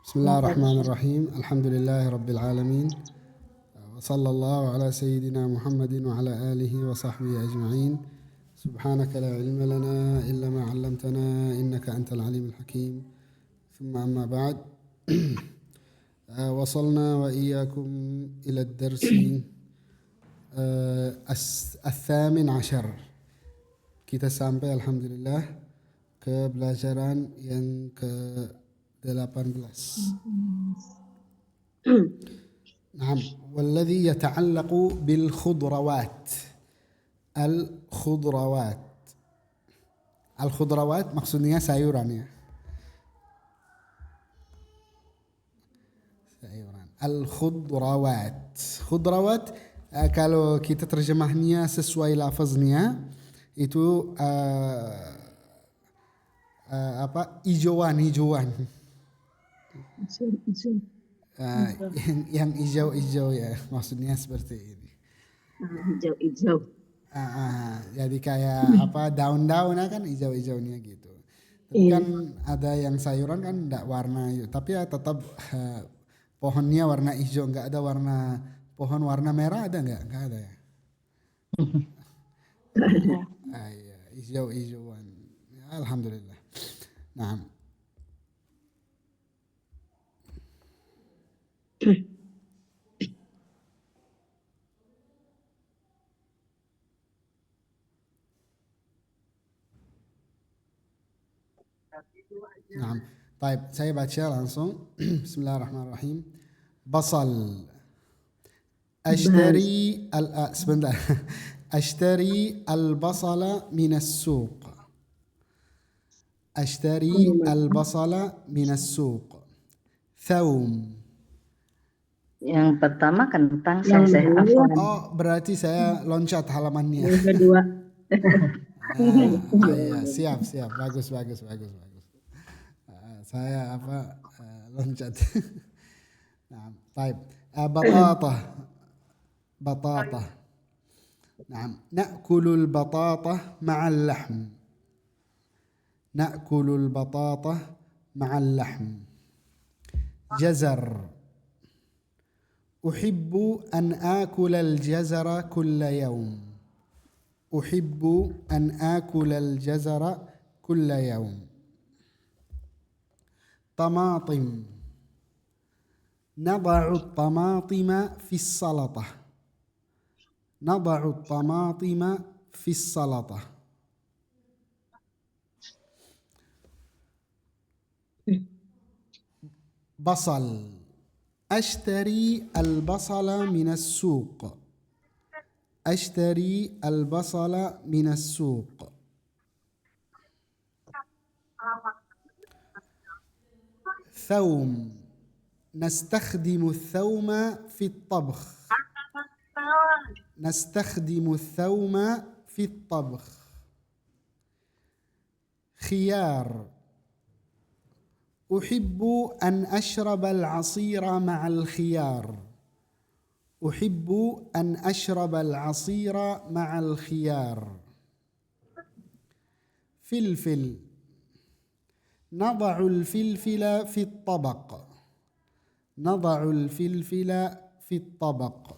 بسم الله الرحمن الرحيم. الحمد لله رب العالمين، وصلى الله على سيدنا محمد وعلى آله وصحبه أجمعين. سبحانك لا علم لنا إلا ما علمتنا إنك أنت العليم الحكيم. ثم أما بعد، وصلنا وإياكم إلى الدرس الثامن عشر. Kita sampai alhamdulillah ke pelajaran yang ke-18. نعم. والذي يتعلق بالخضروات. الخضروات maksudnya sayuran ya. Sayuran. Khudrawat kalau kita terjemahnya sesuai lafaznya itu hijauan. Yang hijau-hijau ya, maksudnya seperti ini. Hijau-hijau. Jadi kayak daun-daun kan hijau-hijaunya gitu. Tapi kan ada yang sayuran kan enggak warna hijau, tapi ya tetap pohonnya warna hijau, enggak ada warna pohon warna merah, ada enggak? Enggak ada ya. Iya, hijau-hijauan. Ya, alhamdulillah. Nah. Nah, baik, saya baca langsung. Bismillahirrahmanirrahim. Basal. Sebentar. أشتري البصل من السوق. ثوم. Yang pertama kentang, saya hafal. Oh, berarti saya loncat halamannya. Yang kedua. Iya, siap. Bagus. Saya loncat. Nah, baik. Batata. نعم. نأكل البطاطا مع اللحم. جزر. أحب أن آكل الجزر كل يوم. طماطم. نضع الطماطم في السلطة. بصل. أشتري البصل من السوق. ثوم. نستخدم الثوم في الطبخ. خيار. أحب أن أشرب العصير مع الخيار. فلفل. نضع الفلفل في الطبق.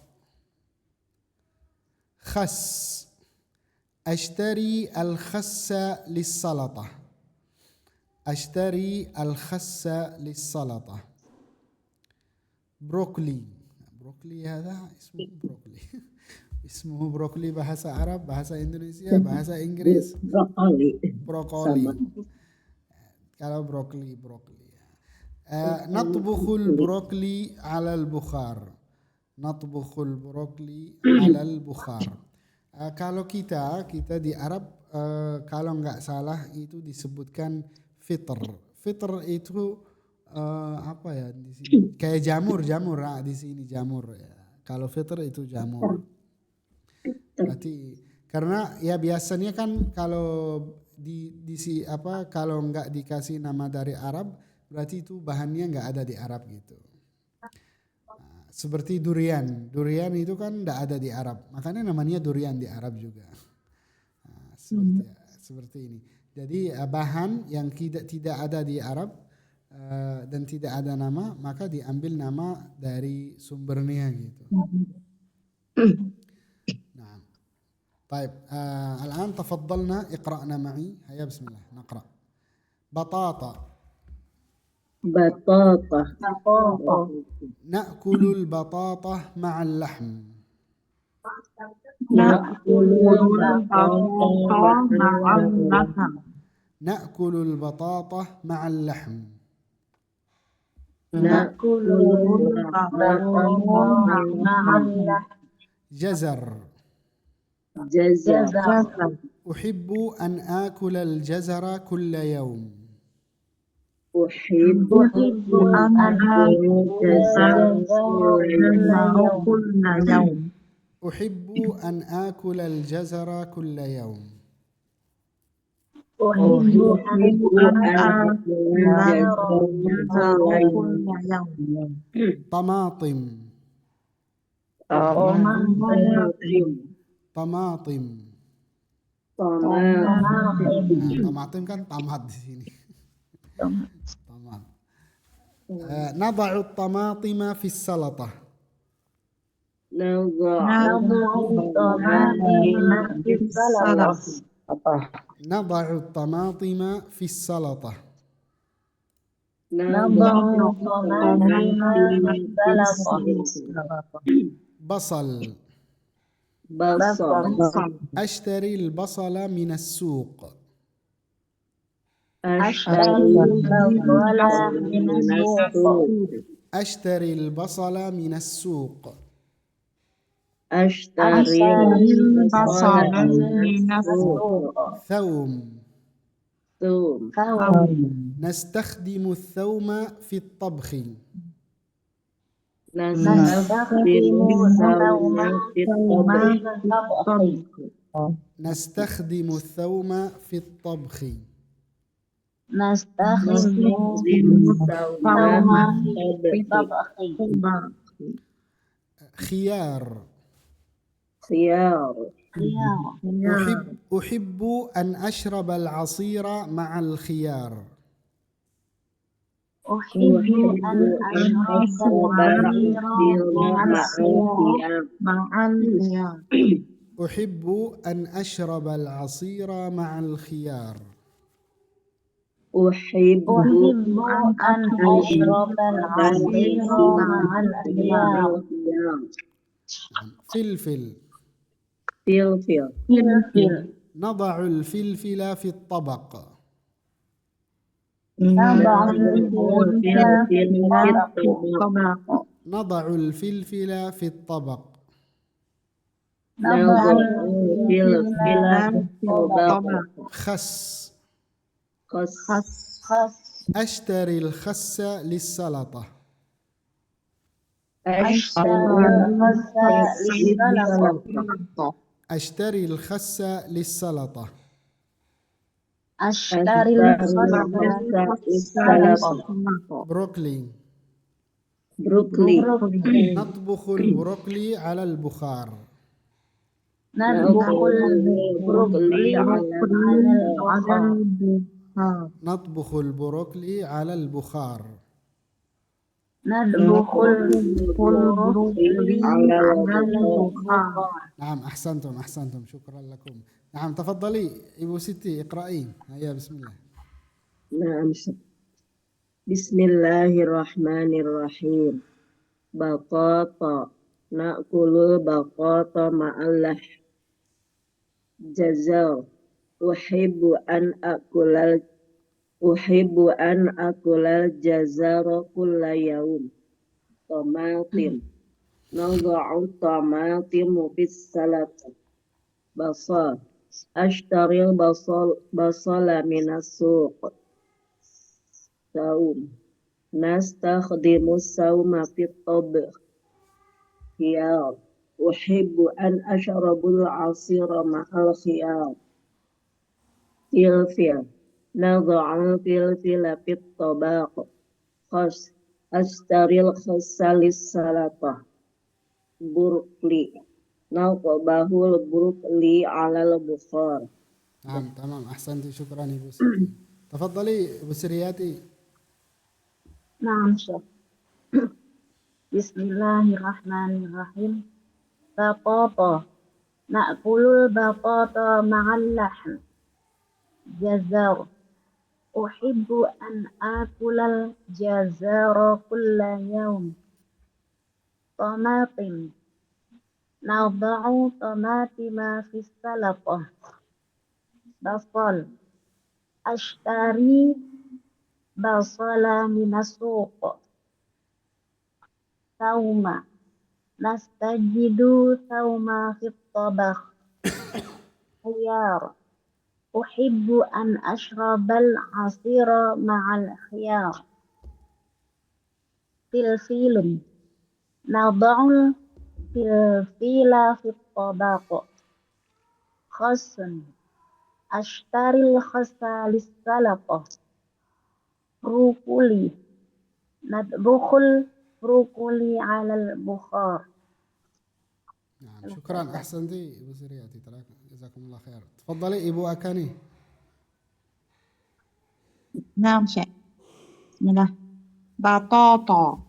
خس. أشتري الخس للسلطة. بروكلي هذا اسمه بروكلي bahasa Arab, bahasa Indonesia, bahasa Inggris brokoli. Kalau brokoli. نطبخ البروكلي على البخار. Kalau kita di Arab, kalau nggak salah itu disebutkan fitr itu di sini kayak jamur di sini jamur ya. Kalau fitr itu jamur. Berarti karena ya biasanya kan kalau kalau nggak dikasih nama dari Arab, berarti itu bahannya nggak ada di Arab gitu. Seperti durian itu kan tidak ada di Arab, makanya namanya durian di Arab juga. Seperti ini. Jadi bahan yang tidak ada di Arab dan tidak ada nama, maka diambil nama dari sumbernya gitu. Nah, طيب الآن تفضلنا اقرأنا معي. هيا بسم الله نقرأ. بطاطا. بطاطا. نأكل البطاطا مع اللحم. نأكل البطاطا مع اللحم. نأكل البطاطا مع اللحم. نأكل البطاطا مع اللحم. جزر. جزر. أحب أن آكل الجزر كل يوم. أحب أن آكل الجزر كل يوم. أحب أن آكل الجزر كل يوم. أحب أن آكل الجزر كل يوم. طماطم. طماطم. طماطم kan tamat di sini. طماطم. نضع الطماطم في السلطة. نضع الطماطم في السلطة. نضع الطماطم في السلطة. نضع الطماطم في السلطة. بصل. أشتري البصل من السوق. أشتري البصل من السوق. ثوم. نستخدم الثوم في الطبخ. نستخدم الثوم في الطبخ. خيار. أحب أن أشرب العصير مع الخيار. أحب أن أشرب العصير مع الخيار. أحب أن أشرب العصير مع الخيار. أحب أن أشرب العصير مع الخيار. فلفل. نضع الفلفل في الطبق. نضع الفلفل في الطبق. خس. أشتري الخس للسلطة. أشتري الخس للسلطة. بروكلي. نطبخ البروكلي على البخار. نطبخ البروكلي نطبخ البروكلي على البخار. نعم أحسنتم شكرا لكم. نعم تفضلي إبو ستي اقرأي. هيا بسم الله. نعم. بسم الله الرحمن الرحيم. بطاطا. نأكل البطاطا مع اللحم. جزر. أحب أن أكل الجزر كل يوم. طماطم. نضع الطماطم في السلطة. بصل. أشتري البصل من السوق. ثوم. نستخدم الثوم في الطبخ. خيار. أحب أن أشرب العصير مع الخيار. فلفل. نضع الفلفل في الطبق. خس. أشتري الخس للسلطة. بروكلي. نطبخ البروكلي على البخار. نعم تمام أحسنتي شكرا إبو ستي. تفضلي أبو سرياتي. Naam, Syekh. Bismillahirrahmanirrahim. Batata. Na'kulul batata ma'al lahm. Jazar. Uhibbu an akulal jazara kulla yawm. Tamatim. Nada'u tamatima fis salatah. Basal. Ashtari basala minas suq. Sauma. Nastajidu sauma fit tabakh. Khiyar. Uhibbu an ashrabal asira ma'al khiyar. Filfilun. Nada'ul filfila fit tabaq. Khasun. Ashtaril khasa lissalaqah. Rukuli. Nadbukhul rukuli alal bukhar. نعم شكرا أحسنتي إبو سرياتي جزاكم الله خير. تفضلي إبو أكاني. نعم شيخ. بسم الله. بطاطا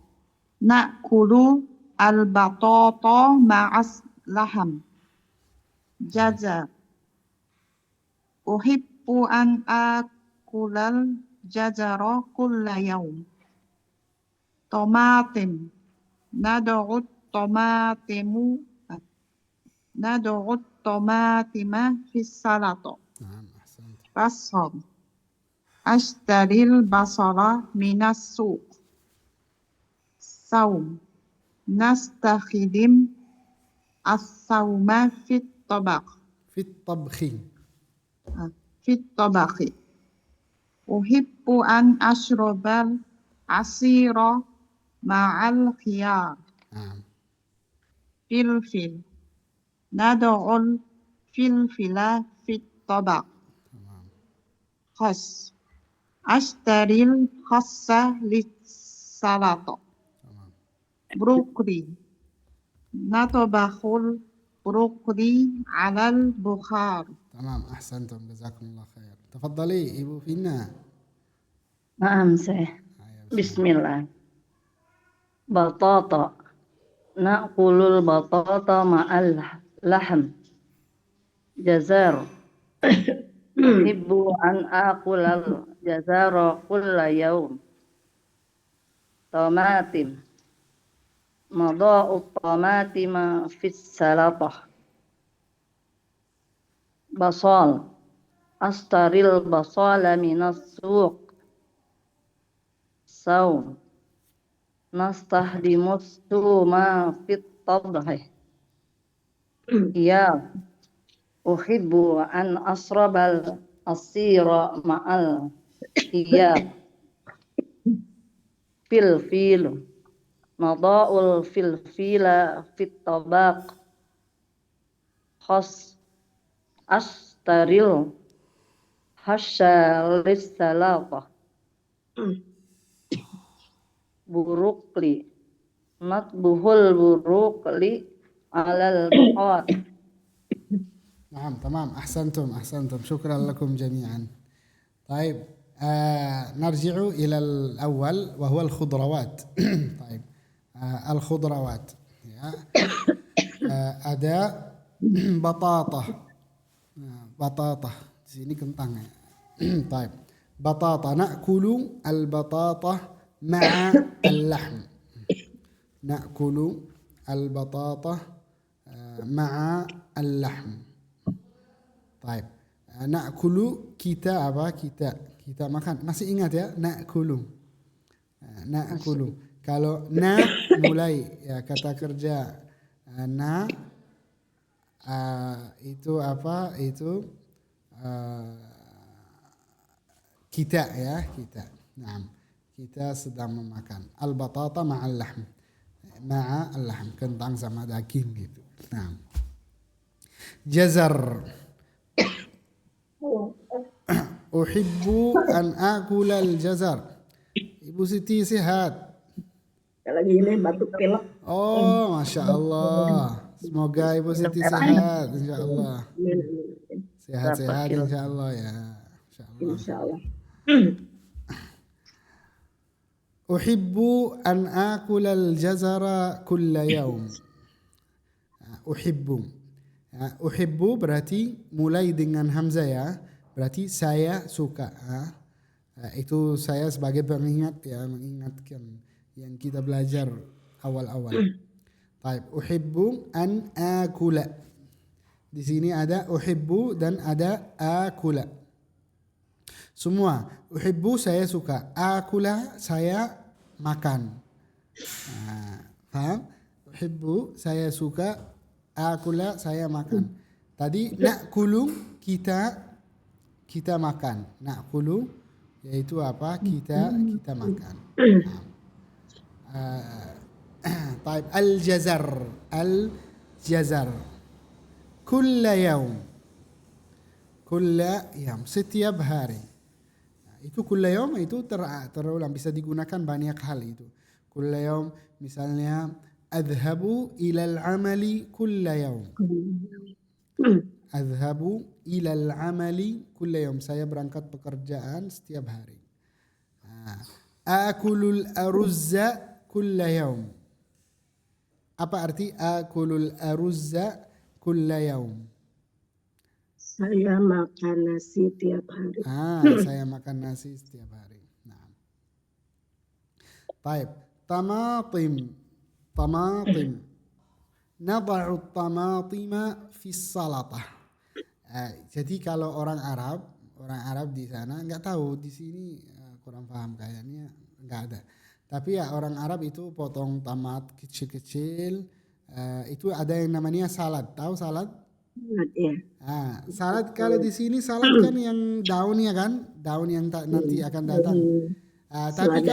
نأكل البطاطا مع اللحم. جزر أحب أن آكل الجزر كل يوم. طماطم ندعو الطماطم في السلطة. نعم أحسنت. بصل أشتري البصل من السوق. ثوم نستخدم الثوم في الطبخ. في الطبخ. أحب أن أشرب العصير مع الخيار. نعم. فلفل ندعو الفلفل في الطبق. خس أشتري الخس للسلطة. بروكلي نطبخ البروكلي على البخار. تمام أحسنتم جزاكم الله خير. تفضلي إبو فينا. Naam, Syekh. Bismillah. Batata. Na'kulul batata ma'al lahm. Jazar. Uhibbu an akulal jazara kulla yawm. Tamatim. Nada'u tamatima fis salatah. Basal. Astaril basala minas suq. Saum. Nastahdimus suma fit tabhi. Ya. Uhibbu an asrabal asira ma'al hiyab. Filfil. Nada'ul filfila fit tabaq. Khas. Astaril hasha lissalata. Burukli. Natbuhul burukli alal bukhar. نعم تمام أحسنتم شكرا لكم جميعا. طيب نرجع إلى الأول وهو الخضروات. طيب الخضروات ada بطاطا sini kentang ya. طيب بطاطا نأكل البطاطا مع اللحم. نأكل البطاطا مع اللحم. طيب na'kulu kita apa kita makan, masih ingat ya, na'kulu. Kalau na mulai ya kata kerja na itu apa, itu kita ya, kita. Nah, kita sedang memakan al-batata ma'al lahm. Ma'al lahm, kentang sama daging gitu. Nah. Jazar. Uhibbu an akula al-jazar. Ibu Siti sehat? Lagi ini batuk pilek. Oh, Masya Allah. Semoga Ibu Siti sehat, Insya Allah. Sehat-sehat Insya Allah ya. Insya Allah. Uhibbu an akulal jazara kulla yaum. Uhibbu. Uhibbu berarti mulai dengan hamzah ya. Berarti saya suka. Itu saya sebagai pengingat ya, mengingatkan yang kita belajar awal-awal. Baik, uhibbu an akula. Di sini ada uhibbu dan ada akula. Semua. Uhibbu saya suka. Akula saya makan. Paham? Uhibbu saya suka. Akula saya makan. Tadi na'kulu kita makan. Na'kulu yaitu apa? Kita makan. Baik, al-jazar. Kulla yaum setiap hari. Itu kulla yaum itu terulang, bisa digunakan banyak hal itu. Kulla yaum misalnya adhabu ilal amali kulla yaum. Adhabu ilal amali kulla yaum. Saya berangkat pekerjaan setiap hari. Akulul aruzza kulla yaum. Apa arti akulul aruzza kulla yaum? Saya makan nasi tiap hari. Saya makan nasi setiap hari. Nah. Baik, tamatim. Nada'u tamatima fi salatah. Jadi kalau orang Arab di sana nggak tahu, di sini kurang paham kayaknya, nggak ada. Tapi ya orang Arab itu potong tomat kecil-kecil. Itu ada yang namanya salad. Tahu salad? Ya. Salad kalau di sini salad kan yang daunnya kan, daun yang nanti akan datang. Tapi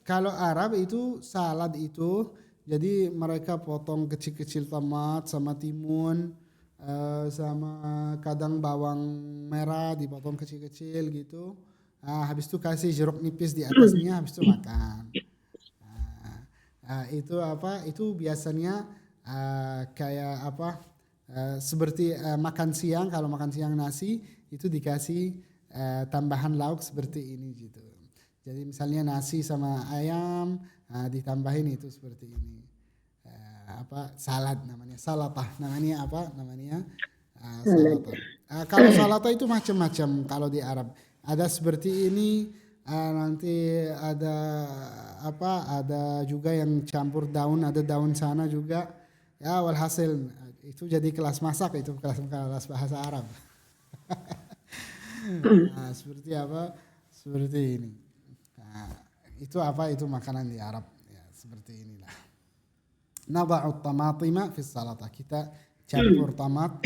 kalau Arab itu salad itu, jadi mereka potong kecil-kecil tomat sama timun, sama kadang bawang merah dipotong kecil-kecil gitu. Habis itu kasih jeruk nipis di atasnya, habis itu makan. Itu apa? Itu biasanya kayak apa? Seperti makan siang, kalau makan siang nasi itu dikasih tambahan lauk seperti ini gitu. Jadi misalnya nasi sama ayam ditambahin itu seperti ini. Salad namanya, salatah namanya apa? Namanya salatah. Kalau salatah itu macam-macam kalau di Arab. Ada seperti ini, nanti ada apa? Ada juga yang campur daun, ada daun sana juga. Ya walhasil itu jadi kelas masak, itu kelas bahasa Arab. Seperti apa? Seperti ini. Itu apa? Itu makanan di Arab. Ya, seperti inilah. Nada'u tamatima fi salatah. Kita campur tomat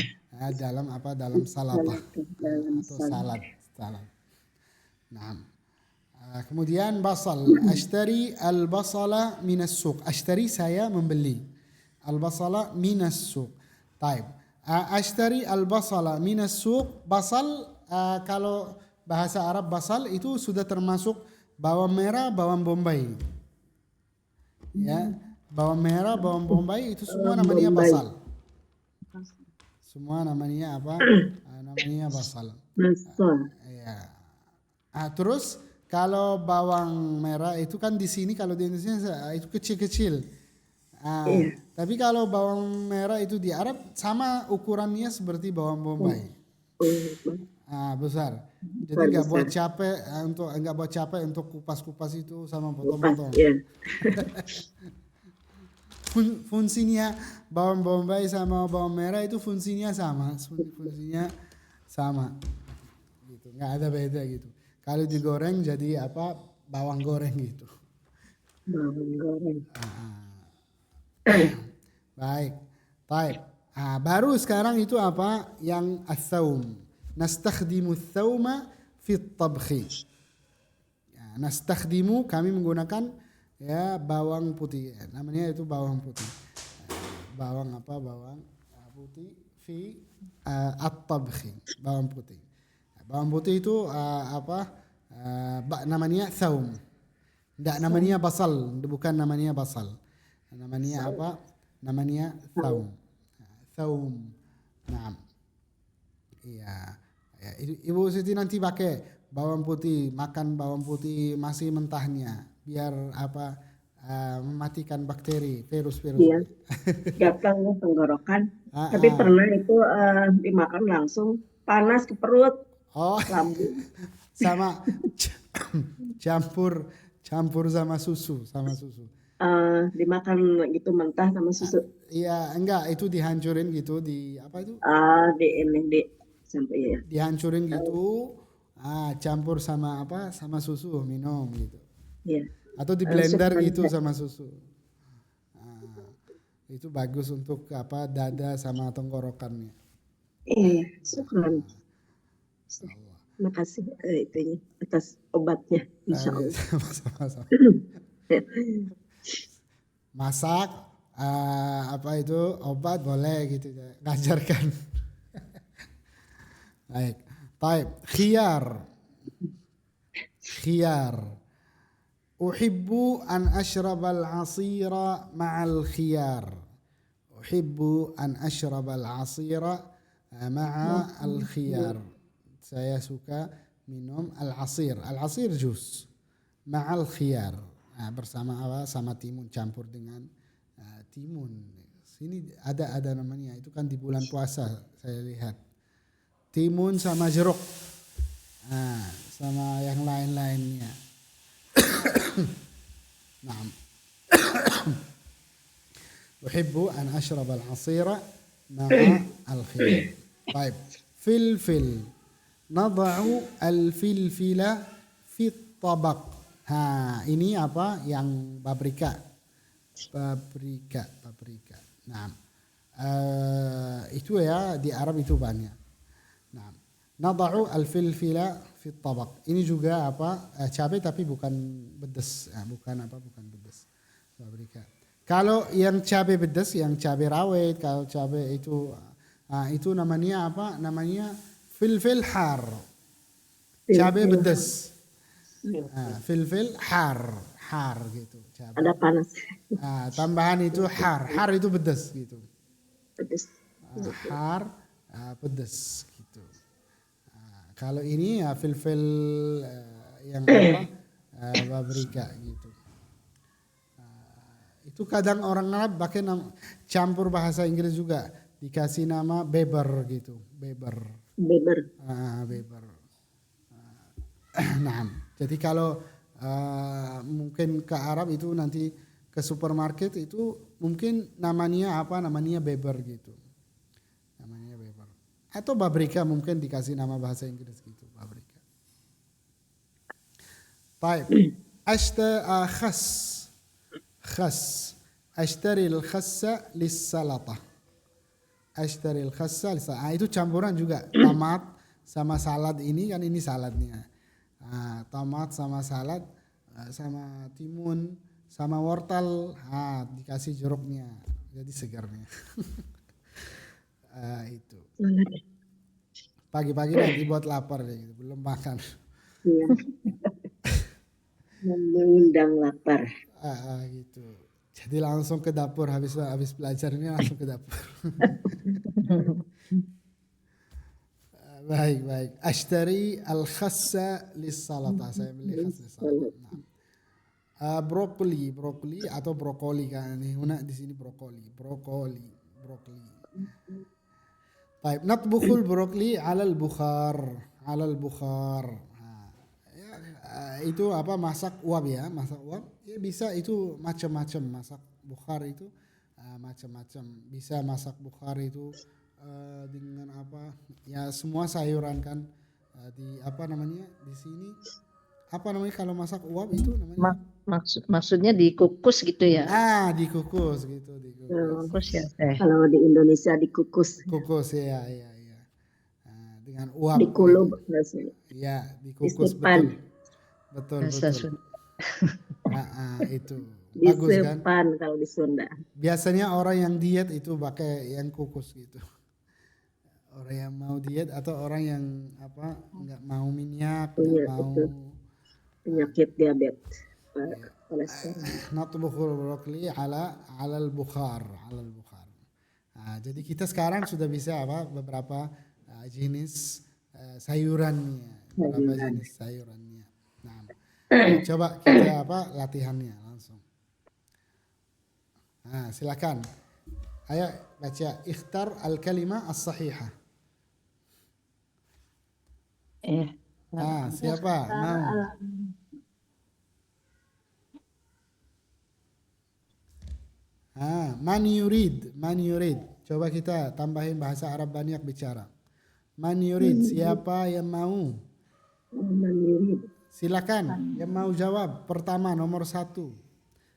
dalam apa? Dalam salatah atau salad. Nah. Kemudian basal. Ashtari al-basala minas suq. Ashtari saya membeli. Al-basala minas suq. Taib. Ashtari al-basala minas suq. Basal kalau bahasa Arab basal itu sudah termasuk bawang merah, bawang bombay. Ya, bawang merah, bawang bombay itu semua namanya basal. Semua namanya apa? Namanya basal. Ya. Terus kalau bawang merah itu kan di sini, kalau di Indonesia itu kecil-kecil. Tapi kalau bawang merah itu di Arab sama ukurannya seperti bawang bombay. Besar. Jadi nggak buat capek untuk kupas-kupas itu sama potong-potong. Fungsinya bawang bombay sama bawang merah itu fungsinya sama. Gitu. Nggak ada beda gitu. Kalau digoreng jadi apa? Bawang goreng gitu. Bawang goreng. Baik. Baru sekarang itu apa? Yang as-saum. Nastakhdimu as-sauma fi at-tabkhi. Nastakhdimu, kami menggunakan ya bawang putih. Namanya itu bawang putih. Bawang apa? Bawang putih fi at-tabkhi. Bawang putih. Bawang putih itu namanya saum. Tidak namanya basal, bukan namanya basal. Namanya apa? Namanya saum. Saum. Nah. Iya. Ibu Siti nanti pakai bawang putih, makan bawang putih masih mentahnya. biar apa mematikan bakteri, virus-virus. Iya, gatal tenggorokan. Ah, Tapi ah. pernah itu dimakan langsung panas ke perut, Oh, lambung. sama campur sama susu, Dimakan gitu mentah sama susu. Iya, enggak, itu dihancurin gitu di apa itu? Di ini di sampai ya. Dihancurin gitu, campur sama apa? Sama susu, minum gitu. Iya. Atau di blender Syukran. gitu sama susu. Ah, itu bagus untuk apa? Dada sama tenggorokannya. Iya, syukran. Makasih itunya atas obatnya, insya Allah. Sama-sama. Masak, apa itu obat boleh gitu ya. Ngajarkan. Baik. Baik. Khiyar. Uhibbu an ashrabal asira ma'al khiyar. Uhibbu an ashrabal asira ma'al khiyar. Saya suka minum al-asir. Al-asir jus. Ma'al khiyar. Bersama apa? Sama timun, campur dengan timun. Sini ada namanya. Itu kan di bulan puasa saya lihat. Timun sama jeruk. Sama yang lain-lainnya. Naam. Uhibbu an ashrab al-asira ma'a al-khiyar. Baik. Filfil. Nada'u al-filfila fi tabaq. Ini apa? Yang paprika. Nah, itu ya di Arab itu banyak. Nah, nada'u al-filfila fi tabaq. Ini juga apa? Cabai tapi bukan pedas. Bukan pedas. Paprika. Kalau yang cabai pedas, yang cabai rawit, kalau cabai itu namanya apa? Namanya filfil har. Cabai pedas. Filfil har gitu. Cabai. Ada panas. Tambahan itu har itu pedas gitu. Pedas. Har pedas gitu. Kalau ini ya filfil yang apa? Paprika gitu. Itu kadang orang Arab pakai campur bahasa Inggris juga dikasih nama beber gitu. Beber. Beber. Nah, jadi kalau mungkin ke Arab itu nanti ke supermarket itu mungkin namanya apa? Namanya beber gitu. Namanya beber. Atau paprika mungkin dikasih nama bahasa Inggris gitu, paprika. Baik. Khas. Ashtari al-khassa lis-salata. Itu campuran juga tomat sama salad ini kan ini saladnya. Tomat sama salad sama timun sama wortel dikasih jeruknya jadi segarnya. Itu pagi-pagi nanti buat lapar gitu, belum makan. Iya. Mengundang lapar. Gitu. Jadi langsung ke dapur habis belajar ini langsung ke dapur. Baik. Ashtari al-khassa lis-salata. Saya beli khas lis-salata. Brokoli atau brokoli kan ini. Di sini brokoli. Baik, natbukhul brokoli 'ala al-bukhar. Itu apa masak uap ya. Ya bisa itu macam-macam masak bukhar itu macam-macam. Bisa masak bukhar itu dengan apa ya semua sayuran kan di apa namanya di sini apa namanya kalau masak uap itu namanya maksudnya dikukus gitu ya? Dikukus gitu Dikukus ya. Kalau di Indonesia dikukus. Kukus ya. Dengan uap. Dikulub rasanya. Ya dikukus betul. Itu bagus kan? Disepan kalau di Sunda. Biasanya orang yang diet itu pakai yang kukus gitu. Orang yang mau diet atau orang yang apa nggak mau minyak, nggak mau penyakit diabetes, kolesterol. Natbukhul brokoli ala al-bukhar. Jadi kita sekarang sudah bisa apa beberapa jenis sayurannya. Nah, Coba kita latihannya langsung. Nah, silakan. Ayo baca ikhtar al-kalimah as-sahihah. Siapa mau? Man yurid, man yurid. Coba kita tambahin bahasa Arab banyak bicara. Man yurid, siapa yang mau? Mandiri. Silakan, yang mau jawab. Pertama, nomor 1.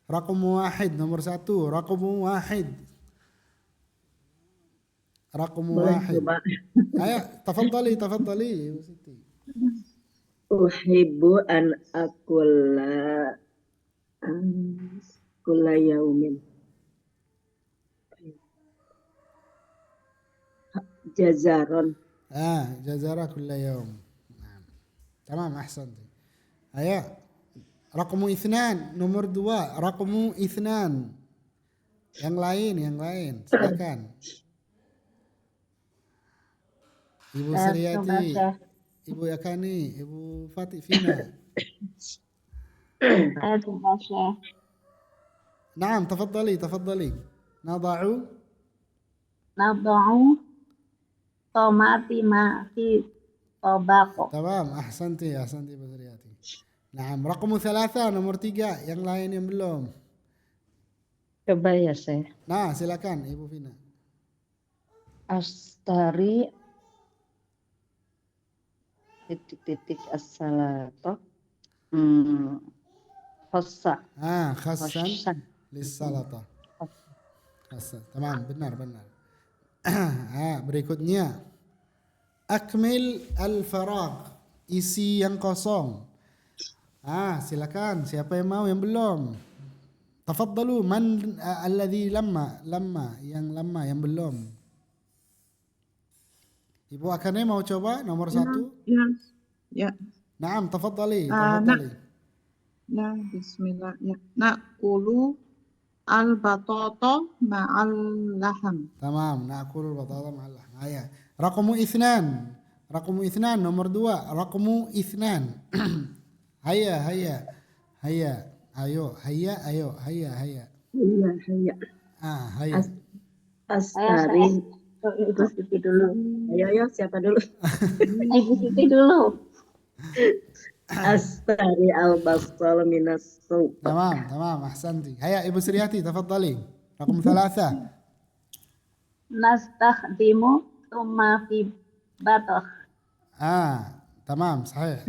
Raqam wahid, nomor 1. Raqam wahid. Raqam Boleh wahid. coba. Ayo, tafadhali, Ibu Siti. Uhibbu an akula kulla yaumin. Jazaron. Jazara kulla yawm. Tamam, ahsan. Ayo, raqam 2, nomor 2. Raqam 2. Yang lain, silakan. Ibu Suryati, Ibu Yakani, Ibu Fatih Fina. Naam, tafadhali. Nada'u tomati ma fi tobako. Tamam, ahsanti Ibu Suryati. Naam, raqam 3, nomor 3. Yang lain yang belum. Coba ya saya. Nah, silakan Ibu Fina. Astari titik as-salato. Khossa. Khassan lis-salata. Khassan. Tamam, benar. Berikutnya. Akmil al-faragh. Isi yang kosong. Silakan. Siapa yang mau, yang belum? Tafadhalu, man alladhi lamma, yang belum. Ibu Akane mau coba nomor 1? Ya. Naam, tafadhali. Ya, bismillah. Ya. Na'kulu al-batata ma'al laham. Tamam, na'kulu al-batata ma'al laham. Ayah. Raqamu 2, nomor 2. Raqamu 2. Hayya. Ayo. Iya. Hayya. Astari. Ibu Siti dulu. Ayo, siapa dulu? Ibu Siti dulu. Astari al-basal minas suq. Tamam, ahsanti. Hayya, Ibu Suryati, tafadhali. Raqam 3. Nastakhdimu thumma fi batakh. Tamam, sahih.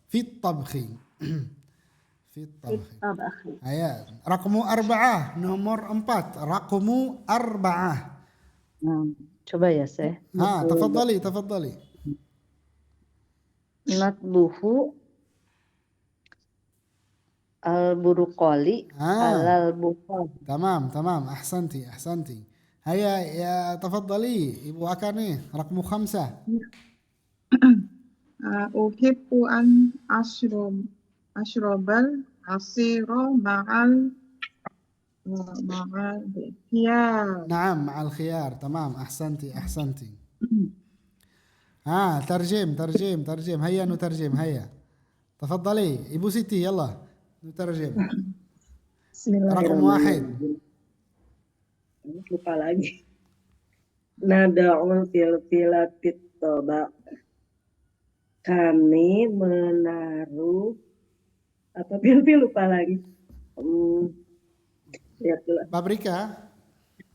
Fit tabkhi. Hayya. Raqamu 4, nomor 4. Raqamu 4. Coba ya saya. Tafadhali. Natbuhu al-buruqoli alal bukhari. Tamam, ahsanti. Hayya, ya tafadhali Ibu Akani, raqam 5. Uhibbu an ashrabal asira ma'al khiyar. Naam, ma'al khiyar. Tamam, ahsanti. ترجم. هيا نترجم. هيا تفضلي Ibu Siti, يلا نترجم. رقم 1. Lupa lagi. Nada'ul filatit toba. Kami menaruh apa pil lupa lagi. Lihat dulu. Paprika.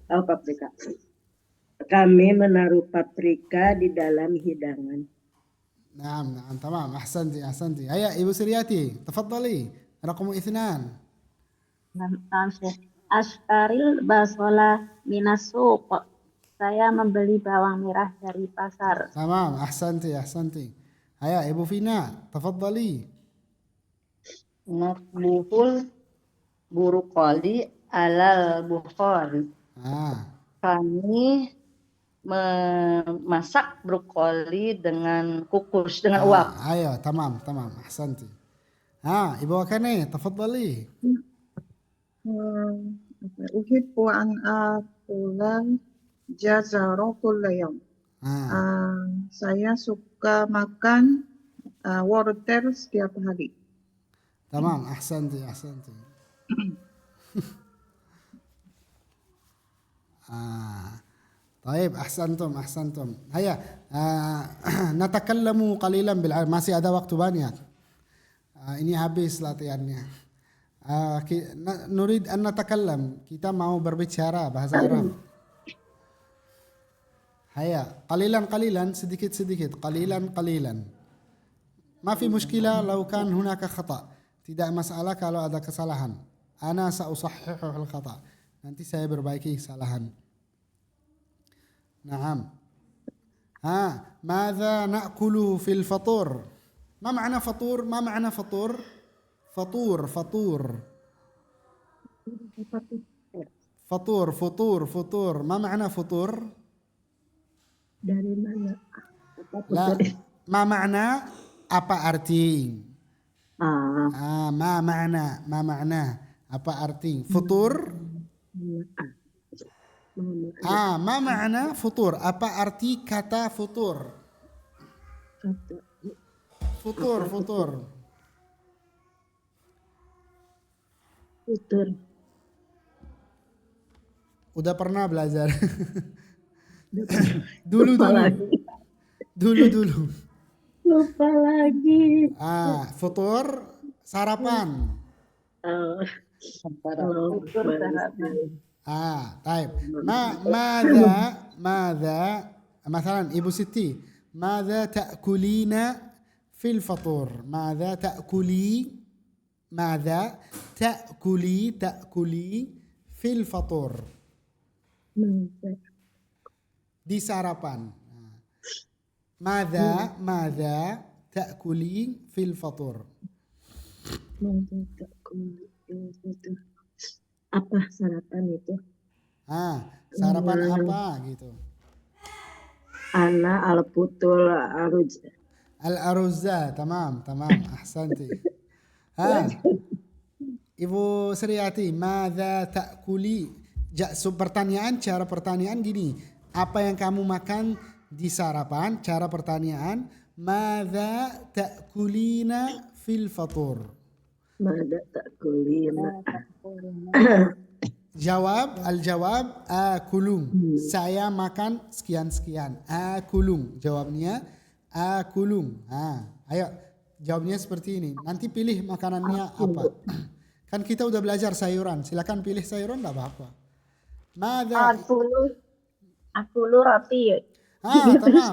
Paprika. Kami menaruh paprika di dalam hidangan. Naam, tamam. Ahsanti. Haya, Ibu Suryati, tafadhali. Raqam 2. Ashtaril basola minas suq. Saya membeli bawang merah dari pasar. Tamam, ahsanti. Haya, Ibu Fina, tafadhali. Natbuhul buruqoli alal bukhari. Kami memasak brokoli dengan kukus, dengan uap. Ayo, tamam. Ahsanti. Ibu Akane, tafadhali. Uhibbu an akula jazaro kulla yawm. Saya suka makan wortel setiap hari. تمام أحسنتي. طيب أحسنتم. هيا نتكلم قليلا بالعربي. Masih ada waktu banyak. Ini habis latihannya. Nurid an natakallam. Kita mau berbicara bahasa Arab. Haya, qalilan sedikit. Qalilan. Ma fi mushkilah law kan hunaka khata'. Tidak masalah kalau ada kesalahan. Ana sa'usahhihu al-khata'. Nanti saya perbaiki kesalahan. Naam. Madza na'kulu fil fatur? Ma ma'na fatur? Fatur. Ma ma'na futur? Dari mana? La, ma ma'na apa arti? Ma ma'na apa arti? Futur? Ma ma'na futur? Apa arti kata futur? Futur. Udah pernah belajar? Dulu. Lupa lagi. Futur sarapan. Taib. Mada مثلا Ibu Siti, ماذا تأكلين في الفطور؟ ماذا تأكلي في الفطور؟ Di sarapan. ماذا تأكلي في الفطور؟ Apa sarapan itu? Sarapan apa gitu? Ana al-putul aruz. Al-aruzza, tamam, ahsanti. Ibu Sriati, madza ta'kuli? Cara pertanyaan gini, apa yang kamu makan di sarapan? Cara pertanyaan, madza ta'kulina fil fatur? Madza ta'kulina? Al-jawab akulum. Saya makan sekian. Akulum. Jawabnya akulum. Ayo jawabnya seperti ini. Nanti pilih makanannya apa. Kan kita udah belajar sayuran. Silakan pilih sayuran, enggak apa-apa. Akulu roti. Tamam.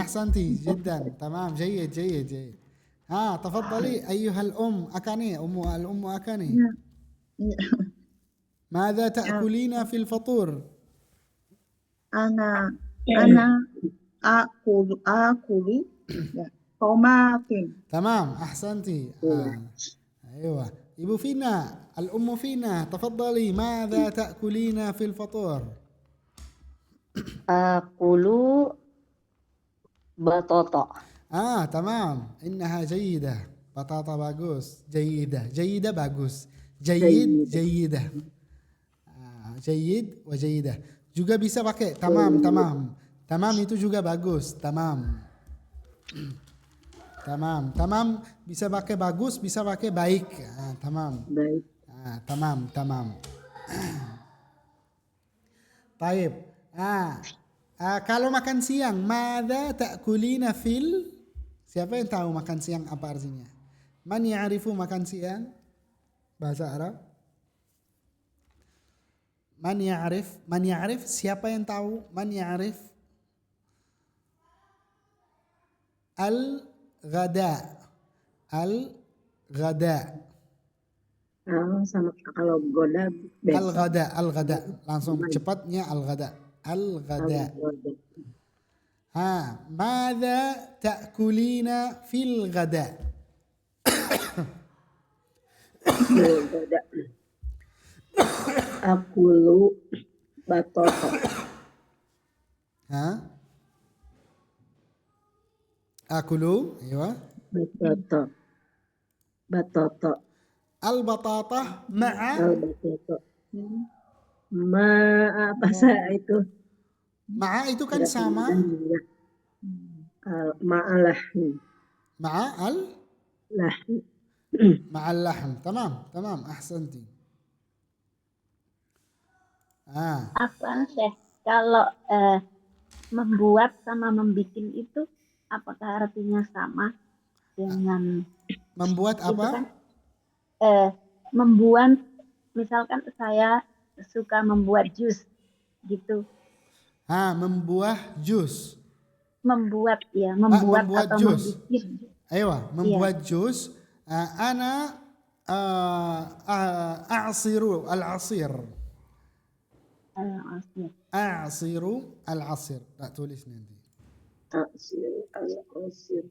Ahsanti. Jiddan. Tamam. Jayyid. تفضلي أيها الأم أكاني. الأم أكاني. ماذا تأكلين في الفطور؟ أنا آكل طماط. تمام أحسنتي. أيوة. Ibu Fina, الأم فينا تفضلي. ماذا تأكلين في الفطور؟ Akulu batata. تمام. إنها جيدة. بطاطا bagus. جيدة bagus. جيدة. Jayyid wa jayidah. Juga bisa pakai tamam. Tamam itu juga bagus. Tamam bisa pakai bagus, bisa pakai baik. Tamam. Baik. Tamam. Taib. Kalau makan siang, madza ta'kulina fil? Siapa yang tahu makan siang apa artinya? Man ya'rifu makan siang? Bahasa Arab? Man ya'rif? Siapa yang tahu? Man ya'rif? Al-ghada. Sama kalau goda besok. Al-ghada. Langsung cepatnya al-ghada. Madza ta'kulina fil ghada? Akulu batata. Akulu, iya. Batata. Al-batata ma'a? Al-batata. Apa itu? Ma'a itu kan sama. Ma'alah. Ma'al? مع اللحم. تمام أحسنتي. Afwan Syekh, kalau membuat sama membikin itu apakah artinya sama dengan Membuat itu apa? kan? Membuat, misalkan saya suka membuat jus gitu. Membuah jus. Membuat membuat atau jus. membikin. أيوة membuat jus. أنا أعصر العصير. أعصر العصير. لا tulis nanti. Asir, al-asir.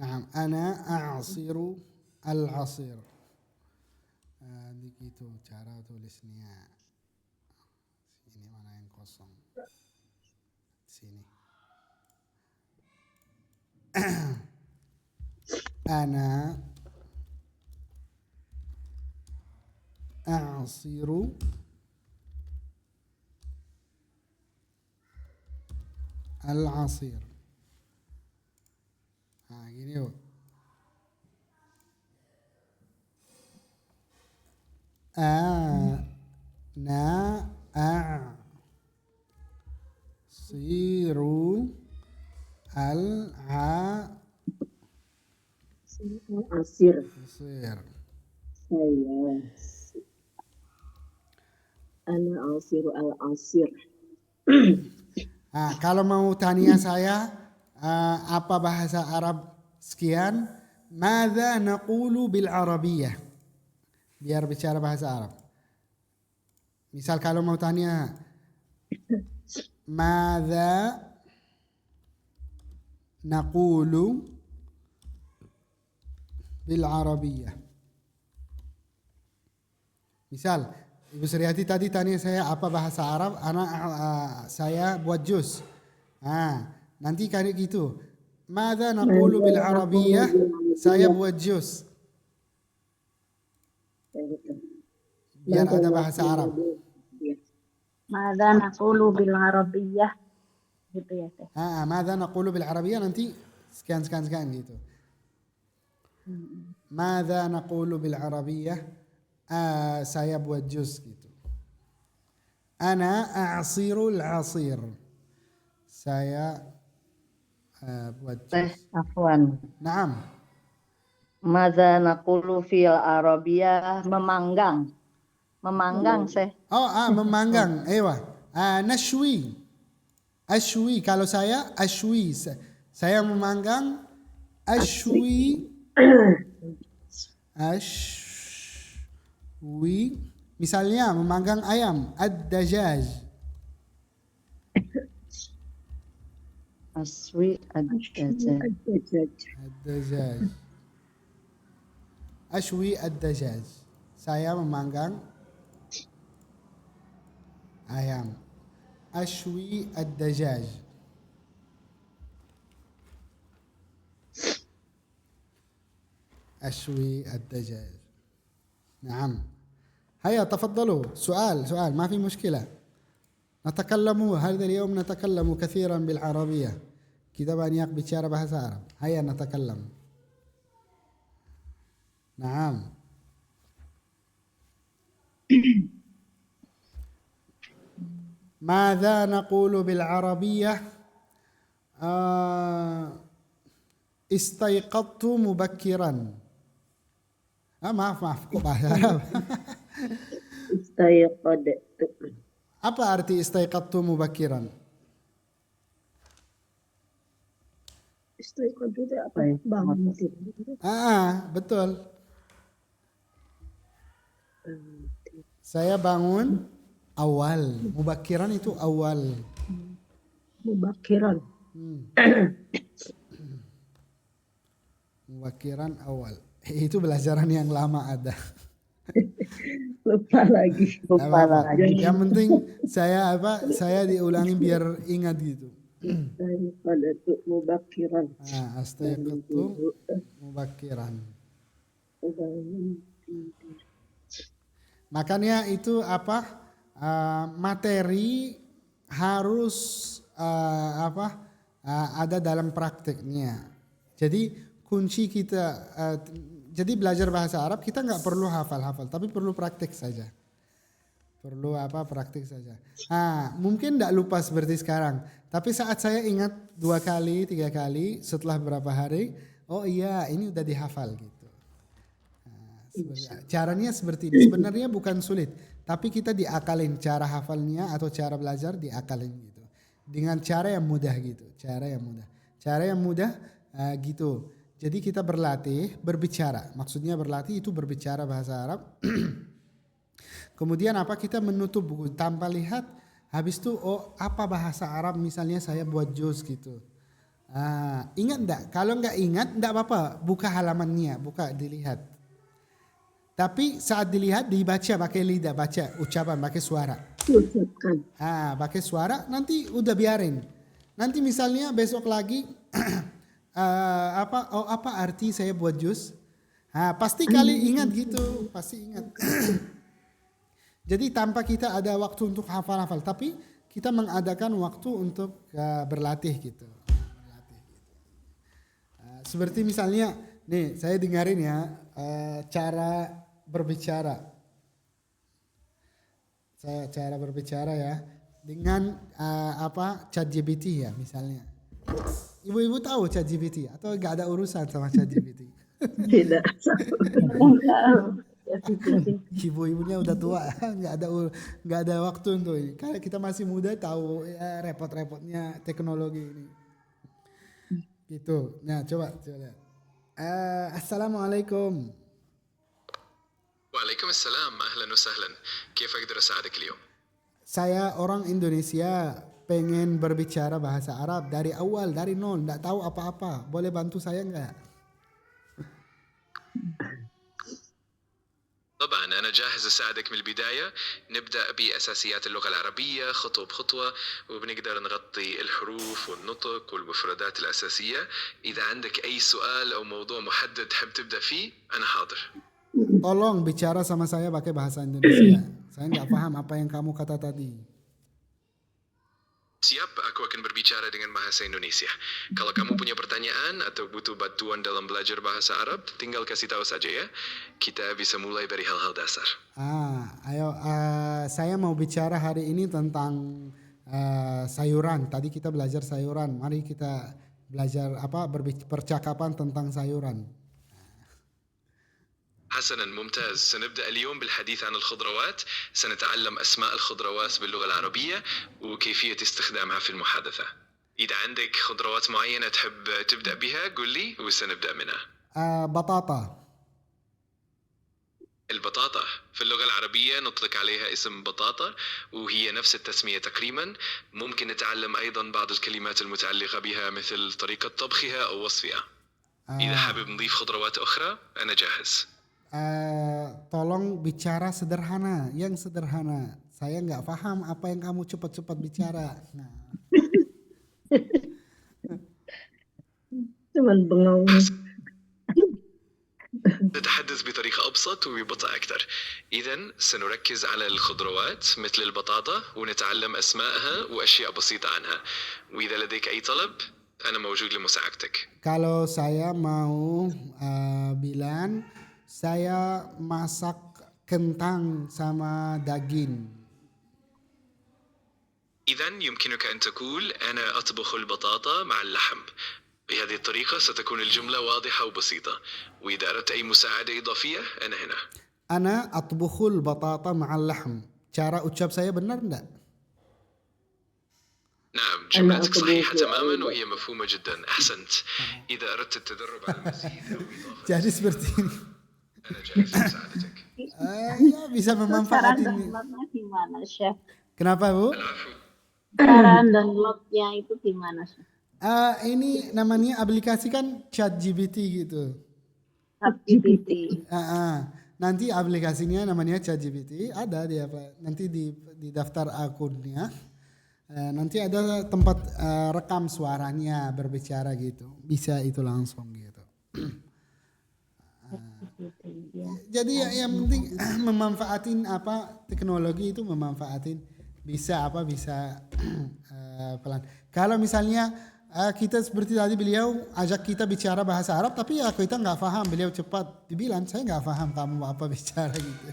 نعم أنا أعصر العصير. Begitu cara tulisnya. Sini mana yang kosong? Sini. أنا أعصر العصير. Gini yuk. أنا أعصر Asir. العصير. Ana asiru al-asir. Kalau mau tanya saya apa bahasa Arab sekian, ماذا نقول بالعربية? Biar bicara bahasa Arab. Misal kalau mau tanya ماذا نقول بالعربية. Misal Ibu Suryati tadi tanya saya apa bahasa Arab, saya buat jus. Nanti kayak gitu. Mada naqulu bil Arabiyyah, saya buat jus. Biar ada bahasa Arab. Mada naqulu bil Arabiyyah gitu ya Teh. Mada naqulu bil Arabiyyah nanti sekian gitu. Mada naqulu bil Arabiyyah, saya buat jus gitu. Ana a'sirul asir. Saya buat jus. Afwan. Naam. Madza naqulu fil Arabiyyah, memanggang. Memanggang, Syekh. Memanggang. Ewa. Nashwi. Ashwi. Kalau saya ashwi. Saya memanggang ashwi. Misalnya memanggang ayam, ad-dajaj. Aswi ad-dajjal. Ad-dajaj. Ashwi ad-dajaj. Saya memanggang ayam. Ashwi ad-dajaj. أشوي الدجاج. نعم. هيا تفضلوا، سؤال ما في مشكلة. نتكلم هذا اليوم نتكلم كثيرا بالعربية. Kita banyak bicara bahasa Arab. هيا نتكلم. نعم. ماذا نقول بالعربية؟ استيقظت مبكرا. Maaf, kok bahasa Arab? Istayqadtu. Apa arti istaiqadtu mubakiran? Istayqadtu itu apa? Bangun tidur. Betul. Saya bangun awal. Mubakiran itu awal. Mubakiran. Mubakiran awal. Itu belajaran yang lama ada. Lupa lagi. Nggak Lupa apa-apa. lagi. Yang penting saya diulangi biar ingat gitu. Daripada tuh mubakiran. Astayqatu mubakiran. Bangun tidur. Makanya itu apa? Materi harus ada dalam prakteknya. Jadi kunci kita, jadi belajar bahasa Arab kita nggak perlu hafal-hafal, tapi perlu praktek saja. Perlu praktek saja. Mungkin tidak lupa seperti sekarang, tapi saat saya ingat 2 kali, 3 kali setelah beberapa hari, oh iya ini udah dihafal gitu. Caranya seperti ini. Sebenarnya bukan sulit, tapi kita diakalin cara hafalnya atau cara belajar diakalin gitu. Dengan cara yang mudah gitu, cara yang mudah gitu. Jadi kita berlatih berbicara. Maksudnya berlatih itu berbicara bahasa Arab. Kemudian kita menutup buku tanpa lihat. Habis itu apa bahasa Arab misalnya saya buat juz gitu. Ingat enggak? Kalau enggak ingat enggak apa-apa, buka halamannya, buka dilihat. Tapi saat dilihat dibaca pakai lidah, baca ucapan pakai suara. Ucapkan. Pakai suara nanti udah biarin. Nanti misalnya besok lagi apa arti saya buat jus? Pasti kali ingat gitu, pasti ingat. Jadi tanpa kita ada waktu untuk hafal-hafal, tapi kita mengadakan waktu untuk berlatih gitu. Seperti misalnya, nih saya dengarin ya cara berbicara. Saya cara berbicara ya dengan ChatGPT ya misalnya. Ibu-ibu tahu ChatGPT atau nggak ada urusan sama ChatGPT? Tidak. Ibu-ibunya udah tua, nggak ada waktu untuk ini. Karena kita masih muda tahu ya repot-repotnya teknologi ini. Gitu. Nah coba lihat. Assalamualaikum. وعليكم السلام أهلا وسهلا كيف أقدر أساعدك اليوم؟ Saya orang Indonesia pengen berbicara bahasa Arab dari awal, dari nol, nggak tahu apa-apa. Boleh bantu saya nggak? طبعا أنا جاهز أساعدك من البداية. نبدأ بأساسيات اللغة العربية خطوة بخطوة وبنقدر نغطي الحروف والنطق والمفردات الأساسية. إذا عندك أي سؤال أو موضوع محدد تحب تبدأ فيه أنا حاضر. Tolong bicara sama saya pakai bahasa Indonesia. Saya nggak paham apa yang kamu kata tadi. Siap, aku akan berbicara dengan bahasa Indonesia. Kalau kamu punya pertanyaan atau butuh bantuan dalam belajar bahasa Arab, tinggal kasih tahu saja ya. Kita bisa mulai dari hal-hal dasar. Ayo, saya mau bicara hari ini tentang sayuran. Tadi kita belajar sayuran. Mari kita belajar percakapan tentang sayuran. حسنا ممتاز. سنبدأ اليوم بالحديث عن الخضروات. سنتعلم أسماء الخضروات باللغة العربية وكيفية استخدامها في المحادثة. إذا عندك خضروات معينة تحب تبدأ بها قل لي وسنبدأ منها. بطاطا. البطاطا في اللغة العربية نطلق عليها اسم بطاطا وهي نفس التسمية تقريبا. ممكن نتعلم أيضا بعض الكلمات المتعلقة بها مثل طريقة طبخها أو وصفها. إذا حابب نضيف خضروات أخرى أنا جاهز. Tolong bicara sederhana, yang sederhana. Saya nggak paham apa yang kamu cepat-cepat bicara. Cuman bengong. نتحدث بطريقة أبسط وببطء أكثر. إذن سنركز على الخضروات مثل البطاطا ونتعلم أسماءها وأشياء بسيطة عنها. وإذا لديك أي طلب أنا موجود لمساعدتك. Kalau saya mau bilang, saya masak kentang sama daging. إذن يمكنك أن تقول أنا أطبخ البطاطا مع اللحم. بهذه الطريقة ستكون الجملة واضحة وبسيطة. وإذا أردت أي مساعدة إضافية أنا هنا. أنا أطبخ البطاطا مع اللحم. Cara ucap saya benar enggak? نعم جملتك صحيحة تماما وهي مفهومة جدا. أحسنت. إذا أردت التدرب على المزيد أو إضافة Jadi seperti ini. أنا جاهز لمساعدتك. Ya bisa Cara memanfaatkan. downloadnya gimana, Chef? Kenapa Bu? العفو. Cara downloadnya itu gimana, Chef? Ini namanya aplikasi kan ChatGPT gitu. ChatGPT. nanti aplikasinya namanya ChatGPT, ada di nanti di daftar akunnya. Nanti ada tempat rekam suaranya berbicara gitu, bisa itu langsung gitu. Jadi yang penting memanfaatin teknologi itu memanfaatin bisa pelan. Kalau misalnya kita seperti tadi beliau ajak kita bicara bahasa Arab tapi ya kita nggak paham, beliau cepat dibilang saya nggak paham kamu apa bicara gitu.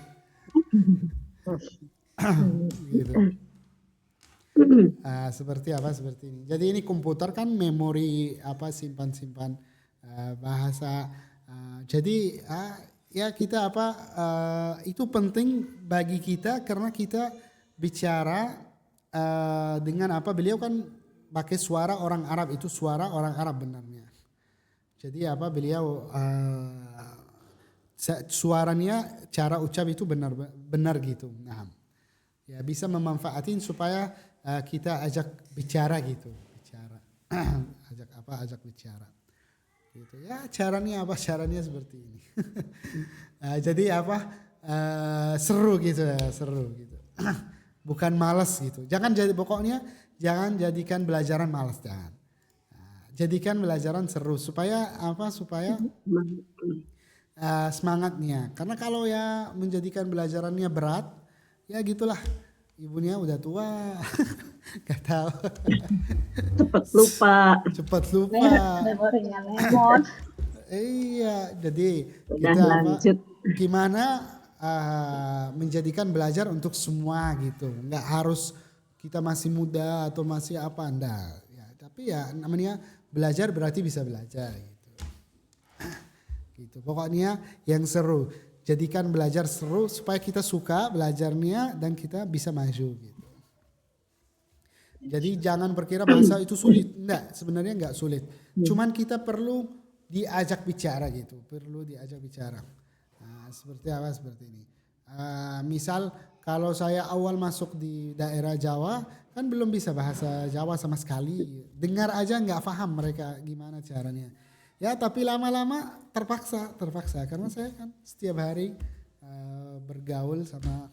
Gitu. Seperti ini. Jadi ini komputer kan memori simpan bahasa. Jadi ya kita itu penting bagi kita karena kita bicara dengan beliau kan pakai suara orang Arab, itu suara orang Arab benarnya. Jadi beliau suaranya cara ucap itu benar gitu. Nah, ya bisa memanfaatin supaya kita ajak bicara gitu, ajak bicara gitu ya. Caranya seperti ini. Jadi seru gitu ya, seru gitu. Bukan malas gitu. Pokoknya jangan jadikan belajaran malas, jangan. Jadikan belajaran seru supaya semangatnya. Karena kalau ya menjadikan belajarannya berat, ya gitulah. Ibunya udah tua, gak tahu. Cepat lupa. Memorinya lemot. Iya, jadi Udah kita lanjut. gimana menjadikan belajar untuk semua gitu. Nggak harus kita masih muda atau masih enggak. Ya, tapi ya namanya belajar berarti bisa belajar gitu. Gitu. Pokoknya yang seru. Jadikan belajar seru supaya kita suka belajarnya dan kita bisa maju gitu. Jadi jangan berkira bahasa itu sulit. Enggak, sebenarnya enggak sulit. Cuman kita perlu diajak bicara gitu. Perlu diajak bicara. Nah, seperti ini. Misal kalau saya awal masuk di daerah Jawa kan belum bisa bahasa Jawa sama sekali. Dengar aja enggak paham mereka gimana caranya. Ya tapi lama-lama terpaksa karena saya kan setiap hari bergaul sama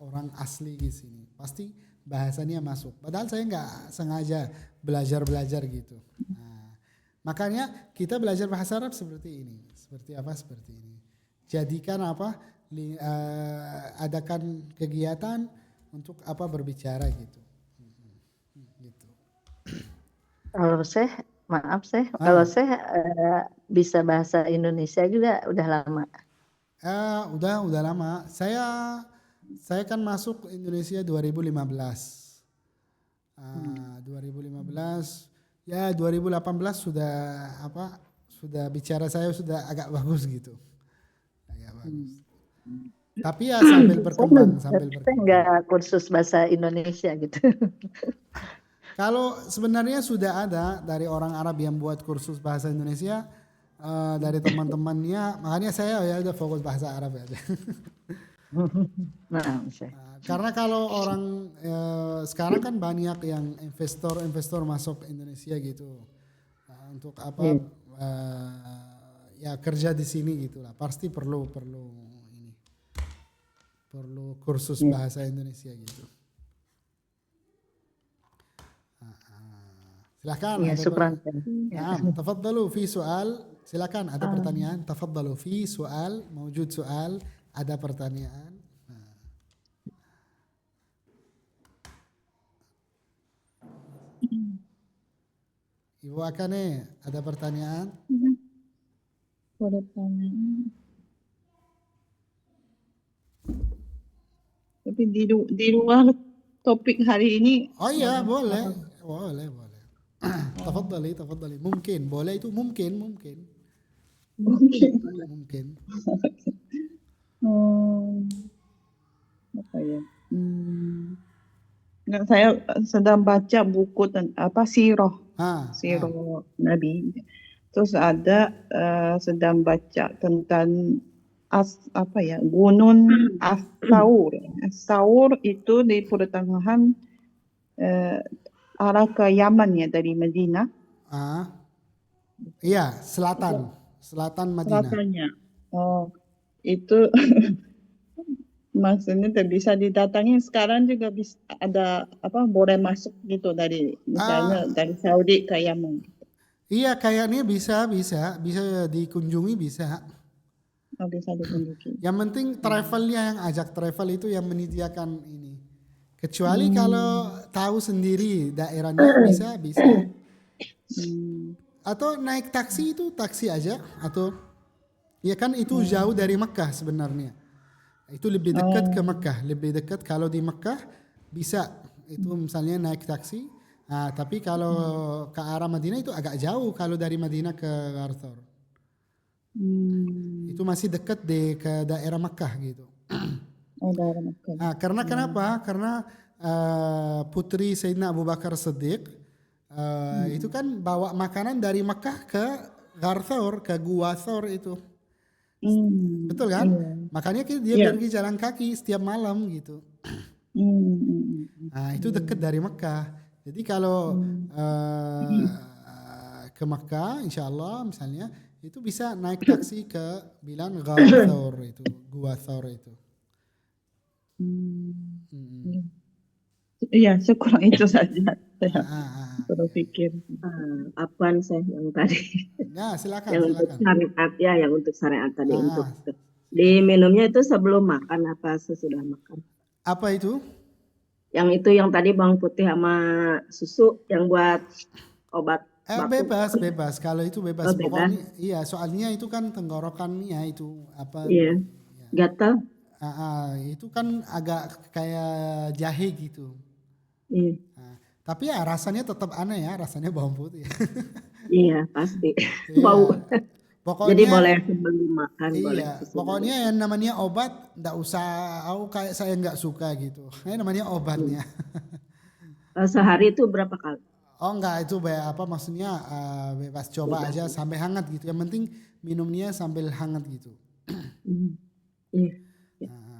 orang asli di sini. Pasti bahasanya masuk. Padahal saya nggak sengaja belajar gitu. Nah, makanya kita belajar bahasa Arab seperti ini. Seperti ini. Jadikan adakan kegiatan untuk berbicara gitu. Gitu. Kalau kalau saya bisa bahasa Indonesia juga udah lama. Udah lama. Saya kan masuk Indonesia 2015. 2015 ya 2018 sudah bicara saya sudah agak bagus gitu. Agak bagus. Tapi ya sambil berkembang. Saya nggak kursus bahasa Indonesia gitu. Kalau sebenarnya sudah ada dari orang Arab yang buat kursus bahasa Indonesia dari teman-temannya, makanya saya ya udah fokus bahasa Arab ya. Karena kalau orang sekarang kan banyak yang investor masuk Indonesia gitu untuk ya kerja di sini gitulah. Pasti perlu kursus bahasa Indonesia gitu. Silakan. Ya, syukran. Tafadhalu fi soal. Silakan ada pertanyaan. Tafadhalu fi soal. Mawjud soal. Ada pertanyaan. Ibu Akane, ada pertanyaan? Pertanyaan. Tapi di luar topik hari ini. Oh iya, boleh. Tafadhali. Mungkin, boleh itu mungkin. Apa ya? Saya sedang baca buku sirah Nabi. Terus ada sedang baca tentang Gunung As-Saur. As-Saur itu di pertengahan arah ke Yaman ya dari Madinah. Iya, selatan Madinah. Selatannya. Oh, itu maksudnya bisa didatangi sekarang juga bisa ada apa boleh masuk gitu dari misalnya dari Saudi ke Yaman. Iya, kayaknya bisa dikunjungi bisa. Oh, bisa dikunjungi. Yang penting travelnya yang ajak travel itu yang menyediakan ini. Kecuali kalau tahu sendiri daerahnya bisa. Atau naik taksi itu taksi aja atau ya kan itu jauh dari Mekah sebenarnya. Itu lebih dekat ke Mekah, lebih dekat kalau di Mekah bisa itu misalnya naik taksi. Nah, tapi kalau ke arah Madinah itu agak jauh kalau dari Madinah ke Gharthor. Itu masih dekat ke daerah Mekah gitu. Oh, daerah Mekah. Nah, karena kenapa? Karena putri Sayyidina Abu Bakar Siddiq itu kan bawa makanan dari Mekah ke Gharthor, ke Gua Thor itu. Betul kan? Makanya dia pergi jalan kaki setiap malam gitu. Nah, itu dekat dari Mekah. Jadi kalau ke Mekah insya Allah misalnya itu bisa naik taksi ke bilang Gua Thor itu, Gua Thor itu. Iya, sekurang itu saja saya berpikir. Apaan saya yang tadi? Ya, silakan. Yang untuk syariat ya, yang untuk syariat tadi untuk diminumnya itu sebelum makan apa sesudah makan? Apa itu? Yang itu yang tadi bawang putih sama susu yang buat obat. Bebas. Kalau itu bebas. Pokoknya iya, soalnya itu kan tenggorokannya itu apa? Iya. Gatal. Itu kan agak kayak jahe gitu. Iya. Tapi ya rasanya tetap aneh ya, rasanya bawang putih. Iya, pasti. Bau. Pokoknya, jadi boleh sebelum makan. Iya, boleh pokoknya yang namanya obat nggak usah, kayak saya nggak suka gitu. Ini namanya obatnya. Sehari itu berapa kali? Oh enggak, itu maksudnya bebas coba aja sampai hangat gitu. Yang penting minumnya sambil hangat gitu. Iya.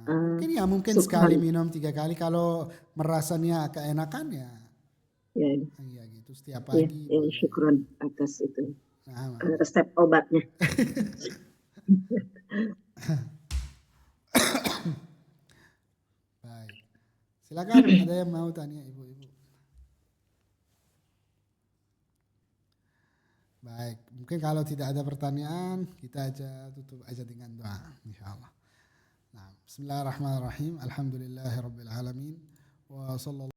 Mungkin ya mungkin sekali minum 3 kali kalau merasanya keenakan ya. Iya gitu setiap pagi. Ya, syukron atas itu. Resep obatnya. Baik. Silakan ada yang mau tanya ibu-ibu. Baik, mungkin kalau tidak ada pertanyaan kita aja tutup aja dengan doa insyaallah. Nah, bismillahirrahmanirrahim. Alhamdulillahirabbil alamin. Wa sallallahu